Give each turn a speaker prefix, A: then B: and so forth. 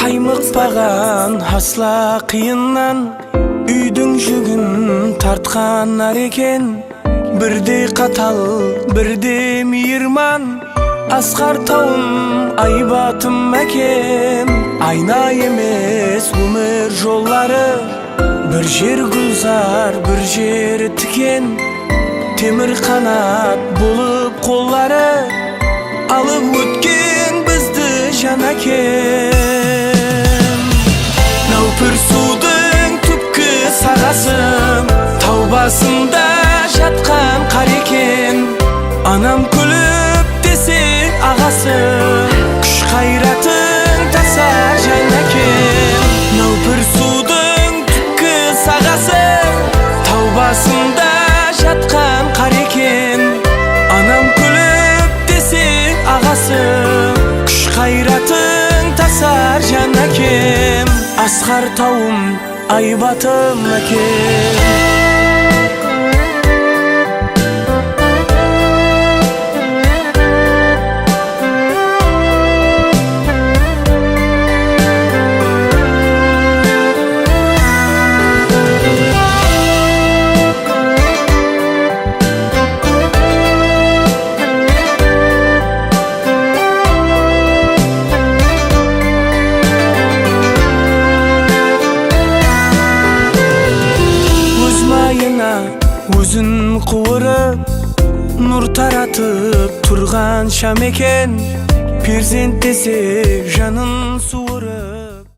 A: Каймыкпаган асла кыйыннан үйдүн жүгүн тартканар экен. Бирдей катал, бирдей мейирман, Аскар Таум Айбатым әкем. Айна эмес өмүр жоллары, бир жер гүлзар, бир жер тикен. Темир канат болуп коллары, алып өткен бизди жан әкем. Нөпүр судың түпкү сагасы, таубасында жаткан кар экен. Анам күлүп десе агасы, күч кайратың тасар жан әкем. Нөпүр судың түпкү сагасы, таубасында жаткан кар экен. Анам күлүп десе агасы, күч кайратың тасар жан әкем. Аскар Таум Айбатым әкем. Өзүн куырып, нур таратып турган шам экен. Перзент десе жанын